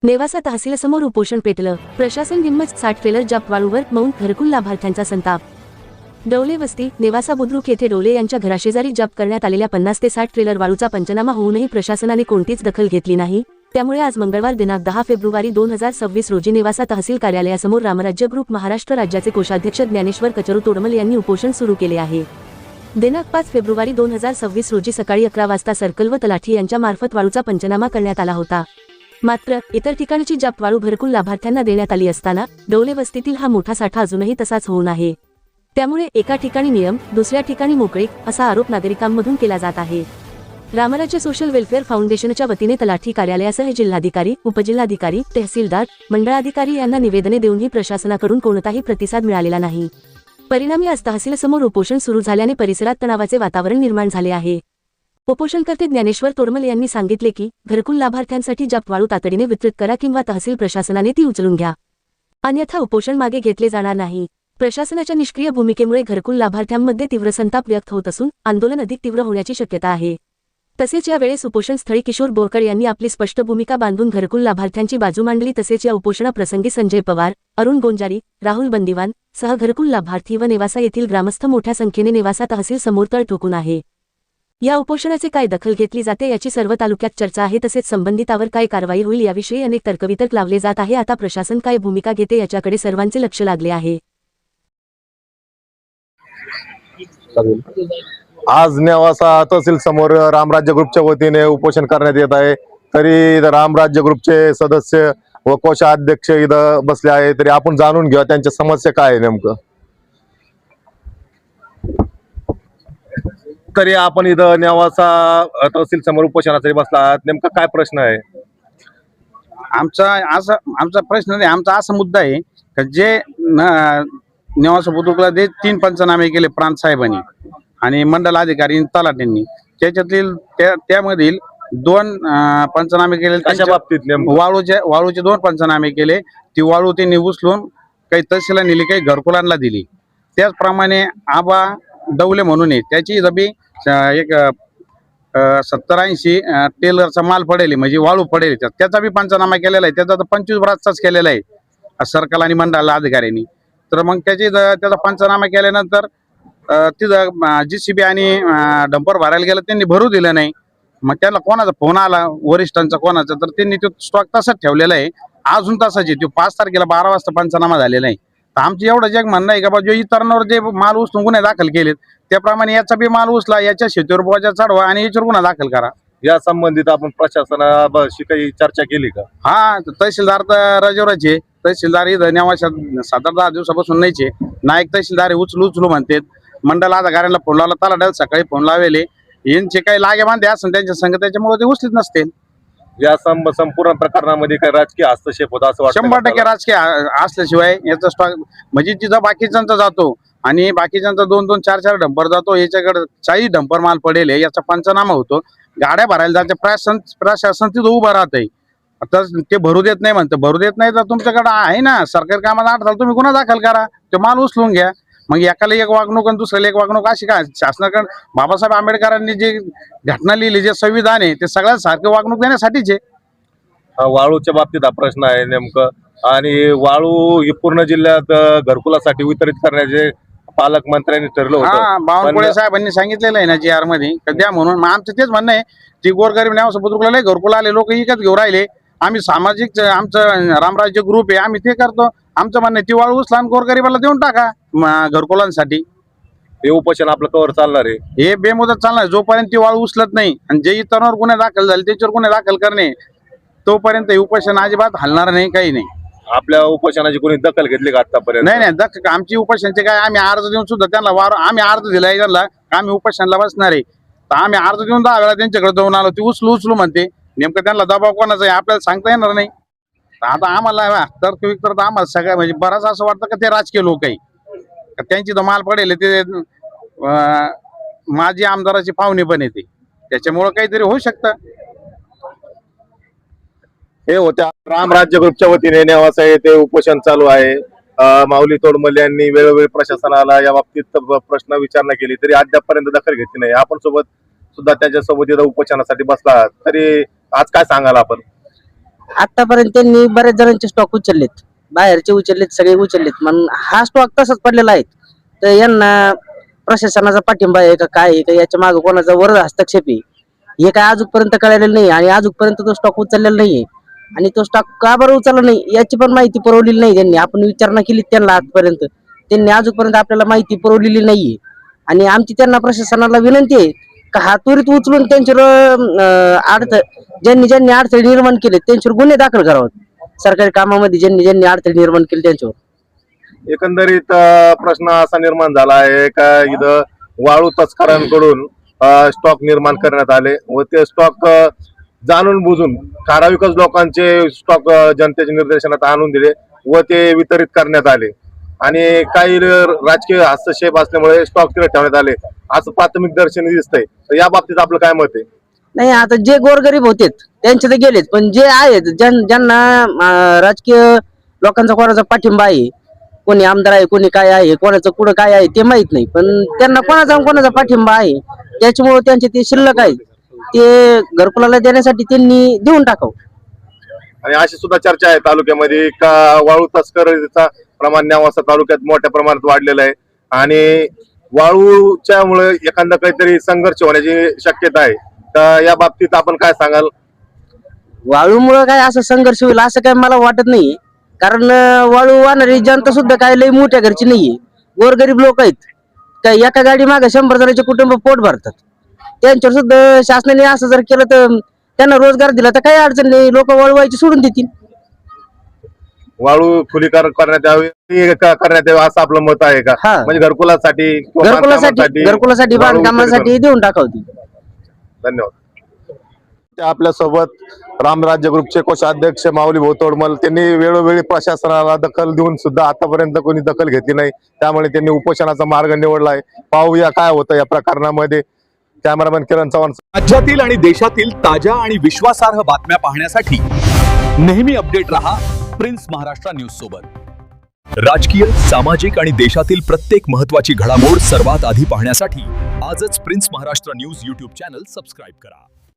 नेवासा तहसीलसमोर उपोषण पेटलं. प्रशासन निम्मच 60 ट्रेलर जप्त वाळूवर मौन घरकुल लाभार्थ्यांचा संताप. डवले वस्ती नेवासा बुद्रुक येथे डोले यांच्या घराशेजारी जप्त करण्यात आलेल्या 50 ते 60 ट्रेलर वाळूचा पंचनामा होऊनही प्रशासनाने कोणतीच दखल घेतली नाही. त्यामुळे आज मंगळवार दिनांक 10 फेब्रुवारी 2026 रोजी नेवासा तहसील कार्यालयासमोर रामराज्य ग्रुप महाराष्ट्र राज्याचे कोषाध्यक्ष ज्ञानेश्वर कचरू तोडमल यांनी उपोषण सुरू केले आहे. दिनांक 5 फेब्रुवारी 2026 रोजी सकाळी 11 वाजता सर्कल व तलाठी यांच्या मार्फत वाळूचा पंचनामा करण्यात आला होता. मात्र इतर ठिकाणची जप्त वाळू घरकुल लाभार्थ्यांना देण्यात आली असताना डोले वस्तीतील हा मोठा साठा अजूनही तसाच होऊन आहे. त्यामुळे एका ठिकाणी नियम दुसऱ्या ठिकाणी मोकळीक असा आरोप नागरिकांमधून केला जात आहे. रामराज्य सोशल वेलफेअर फाउंडेशनच्या वतीने तलाठी कार्यालयासह जिल्हाधिकारी, उपजिल्हाधिकारी, तहसीलदार, मंडळाधिकारी यांना निवेदने देऊनही प्रशासनाकडून कोणताही प्रतिसाद मिळालेला नाही. परिणामी आज तहसीलसमोर उपोषण सुरू झाल्याने परिसरात तणावाचे वातावरण निर्माण झाले आहे. उपोषणकर्ते ज्ञानेश्वर तोडमल यांनी सांगितले की घरकुल लाभार्थ्यांसाठी जप्त वाळू तातडीने वितरित करा किंवा तहसील प्रशासनाने ती उचलून घ्या, अन्यथा उपोषण मागे घेतले जाणार नाही. प्रशासनाच्या निष्क्रिय भूमिकेमुळे घरकुल लाभार्थ्यांमध्ये तीव्र संताप व्यक्त होत असून आंदोलन अधिक तीव्र होण्याची शक्यता आहे. तसेच यावेळेस उपोषणस्थळी किशोर बोरकर यांनी आपली स्पष्ट भूमिका बांधून घरकुल लाभार्थ्यांची बाजू मांडली. तसेच या उपोषणाप्रसंगी संजय पवार, अरुण गोंजारी, राहुल बंदिवान सह घरकुल लाभार्थी व नेवासा येथील ग्रामस्थ मोठ्या संख्येने नेवासा तहसील समोर तळ ठोकून आहे. या उपोषणाचे काय दखल घेतली जाते याची सर्व तालुक्यात चर्चा आहे. तसेच संबंधितावर काय कारवाई होईल याविषयी अनेक तर्कवितर्क लावले जात आहे. आता प्रशासन काय भूमिका घेते याच्याकडे सर्वांचे लक्ष लागले आहे. आज नेवासा तहसील समोर रामराज्य ग्रुपच्या वतीने उपोषण करण्यात येत आहे. तरी रामराज्य ग्रुपचे सदस्य व कोषाध्यक्ष इथं बसले आहे. तरी आपण जाणून घेऊया त्यांच्या समस्या काय आहे नेमकं. तरी आपण इथं नेवासा तहसील समोर उपोषणासाठी बसला आहात, नेमका काय प्रश्न आहे? आमचा प्रश्न नाही, आमचा असा मुद्दा आहे की जे नेवासा बुद्रुकला जे 3 पंचनामे केले प्रांत साहेबांनी आणि मंडल अधिकारी तलाठ्यांनी, त्याच्यातील त्यामधील 2 पंचनामे केले. कशा बाबतीत? वाळूचे 2 पंचनामे केले. ती वाळू त्यांनी उचलून काही तहसीलला नेली, काही घरकुलांना दिली. त्याचप्रमाणे आबा डवले म्हणून आहे, त्याची जबी एक 70-80 टेलरचा माल पडेल, म्हणजे वाळू पडेल, त्याचा बी पंचनामा केलेला आहे. त्याचा तर 25 बराचसाच केलेला आहे सर्कल आणि मंडळ अधिकाऱ्यांनी. तर मग त्याचा पंचनामा केल्यानंतर तिथं JCB आणि डंपर भरायला गेलं, त्यांनी भरू दिलं नाही. मग त्याला कोणाचा फोन आला वरिष्ठांचा कोणाचा, तर त्यांनी तो स्टॉक तसाच ठेवलेला आहे, अजून तसाच आहे. तो 5 तारखेला 12 वाजता पंचनामा झालेला आहे. तर आमचं एवढं जग म्हणणं आहे का बा, जो इतरांवर जे माल उचलून गुन्हे दाखल केलेत त्याप्रमाणे याचा बी माल उचला, याच्या शेतीवर बोजा चढवा आणि याच्यावर गुन्हा दाखल करा. या संबंधित आपण प्रशासनाशी काही चर्चा केली का? हा, तहसीलदार तर रजेवरचे. तहसीलदार इथं नेवासा 7-10 दिवसापासून नाहीचे. नायक तहसीलदार उचलू म्हणतात. मंडळ अधिकाऱ्यांना फोन लावला, तलाट्याला सकाळी फोन लावले. यांचे काही लागे बांधे असं त्यांच्या संघ, त्याच्यामुळे ते उचलीत नसतील. या संपूर्ण प्रकरणामध्ये काही राजकीय हस्तक्षेप होता असं वाटतं? 100% राजकीय असल्याशिवाय याचा स्टॉक, म्हणजे जिथं बाकीच्यांचा जातो आणि बाकीच्यांचा 2-2, 4-4 डंपर जातो, याच्याकडे 40 डंपर माल पडेल, याचा पंचनामा होतो. गाड्या भरायला जाते, प्रशासन तिथं उभं राहतंय. आता ते भरू देत नाही म्हणतं. भरू देत नाही तर तुमच्याकडे आहे ना सरकारी कामात अडथळा, तुम्ही गुन्हा दाखल करा, ते माल उचलून घ्या. मग एकाला एक वागणूक आणि दुसऱ्याला एक वागणूक अशी काय? शासनाकडे बाबासाहेब आंबेडकरांनी जे घटना लिहिली, जे संविधान आहे, ते सगळ्यात सारखे वागणूक देण्यासाठीच आहे. वाळूच्या बाबतीत हा प्रश्न आहे नेमकं. आणि वाळू ही पूर्ण जिल्ह्यात घरकुलासाठी वितरित करण्याचे पालकमंत्र्यांनी ठरलं होतं. बावनकुळे साहेबांनी सांगितलेलं आहे ना GR मध्ये, द्या म्हणून. मग आमचं तेच म्हणणं आहे, ती गोरगरीब नेवासा बुद्रुकला घरकुल आले, लोक इकत घेऊन राहिले. आम्ही सामाजिक, आमचं रामराज्य ग्रुप आहे, आम्ही ते करतो. आमचं म्हणणं ती वाळू उचला आणि गोरगरीबाला देऊन टाका घरकुलांसाठी. हे उपोषण आपलं कवर चालणार आहे? हे बेमुदत चालणार जोपर्यंत ती वाळू उचलत नाही. आणि जे इतरांवर गुन्हे दाखल झाले त्याच्यावर गुन्हे दाखल करणे, तोपर्यंत हे उपोषण अजिबात हलणार नाही, काही नाही. आपल्या उपोषणाची कोणी दखल घेतली का आतापर्यंत? नाही, आमची उपोषणचे काय, आम्ही अर्ज देऊन सुद्धा त्यांना आम्ही अर्ज दिलाय त्यांना, आम्ही उपोषणाला बसणार आहे. तर आम्ही अर्ज देऊन 10 वेळा त्यांच्याकडे जाऊन आलो, ती उचलू म्हणते. नेमकं त्यांना दबाव कोणाचा आहे आपल्याला सांगता येणार नाही. आता आम्हाला तर आम्हाला सगळं म्हणजे बराच असं वाटतं का ते राजकीय लोक आहे, त्यांची तर माल पडेल, ते माजी आमदाराची पाहुणे पण येते, त्याच्यामुळं काहीतरी होऊ शकतं. हे होत्या रामराज्य ग्रुपच्या वतीने नेवासा येथे उपोषण चालू आहे. माऊली तोडमल यांनी वेळोवेळी प्रशासनाला या बाबतीत प्रश्न विचारणा केली, तरी अद्यापपर्यंत दखल घेतली नाही. आपण सुद्धा त्यांच्यासोबत इथं उपोषणासाठी बसला, तरी आज काय सांगाल आपण? आतापर्यंत त्यांनी बऱ्याच जणांचे स्टॉक उचललेत, बाहेरचे उचललेत, सगळे उचललेत. मग हा स्टॉक तसाच पडलेला आहे. तर यांना प्रशासनाचा पाठिंबा आहे का काय आहे का, याच्या मागे कोणाचा वर हस्तक्षेप आहे हे काय अजूनपर्यंत कळलेलं नाही. आणि अजूनपर्यंत तो स्टॉक उचललेला नाहीये. आणि तो स्टॉक का बरं उचलला नाही याची पण माहिती पुरवलेली नाही त्यांनी. आपण विचारणा केली त्यांना आजपर्यंत, त्यांनी अजूनपर्यंत आपल्याला माहिती पुरवलेली नाहीये. आणि आमची त्यांना प्रशासनाला विनंती आहे का हा त्वरित उचलून त्यांच्यावर ज्यांनी अडथळे निर्माण केले त्यांच्यावर गुन्हे दाखल करावेत. सरकारी कामामध्ये ज्यांनी अडथळे निर्माण केले त्यांच्यावर. एकंदरीत प्रश्न असा निर्माण झाला आहे का इथं वाळू तस्करांकडून स्टॉक निर्माण करण्यात आले व ते स्टॉक जाणून बुजून ठराविकच लोकांचे स्टॉक जनतेच्या निर्देशनात आणून दिले व ते वितरित करण्यात आले आणि काही राजकीय हस्तक्षेप असल्यामुळे स्टॉक तिथे ठेवण्यात आले असं प्राथमिक दर्शनी दिसतंय. तर या बाबतीत आपलं काय मत आहे? नाही, आता जे गोरगरीब होते त्यांचे तर गेलेच, पण जे आहेत ज्यांना राजकीय लोकांचा कोणाचा पाठिंबा आहे, कोणी आमदार आहे, कोणी काय आहे, कोणाचं कुठं काय आहे ते माहित नाही, पण त्यांना कोणाचा पाठिंबा आहे त्याच्यामुळे त्यांचे ते शिल्लक आहेत ते घरकुलाला देण्यासाठी त्यांनी देऊन टाकावं. आणि अशी सुद्धा चर्चा आहे तालुक्यामध्ये का वाळू तस्करीचा प्रमाण नेवासा तालुक्यात मोठ्या प्रमाणात वाढलेलं आहे आणि वाळूच्या मुळे एखादा काहीतरी संघर्ष होण्याची शक्यता आहे. तर या बाबतीत आपण काय सांगाल? वाळूमुळे काय असं संघर्ष होईल असं काय मला वाटत नाही. कारण वाळू वाहणारी जनता सुद्धा काय लई मोठ्या घरची नाहीये, गोरगरीब लोक आहेत. काय एका गाडी मागे 100 जणांचे कुटुंब पोट भरतात. त्यांच्यावर सुद्धा शासनाने असं जर केलं तर त्यांना रोजगार दिला तर काही अडचण नाही, लोक वाळू व्हायची सोडून देतील. वाळू खुलीकरण करण्यात यावे असं आपलं मत आहे का? हा. म्हणजे घरकुलासाठी किंवा घरकुलासाठी वाळू बांधकामासाठी देऊन टाकावती. धन्यवाद. आपल्या सोबत रामराज्य ग्रुपचे कोषाध्यक्ष माऊली भोतोडमल त्यांनी वेळोवेळी प्रशासनाला दखल देऊन सुद्धा आतापर्यंत कोणी दखल घेतली नाही, त्यामुळे त्यांनी उपोषणाचा मार्ग निवडलाय. पाहूया काय होतं या प्रकरणामध्ये. कॅमेरामॅन किरण चव्हाण. राज्यातील आणि देशातील ताज्या आणि विश्वासार्ह बातम्या पाहण्यासाठी नेहमी अपडेट रहा प्रिन्स महाराष्ट्र न्यूज सोबत. राजकीय, सामाजिक आणि देशातील प्रत्येक महत्त्वाची घडामोड सर्वात आधी पाहण्यासाठी आजच prince Maharashtra news YouTube channel subscribe करा.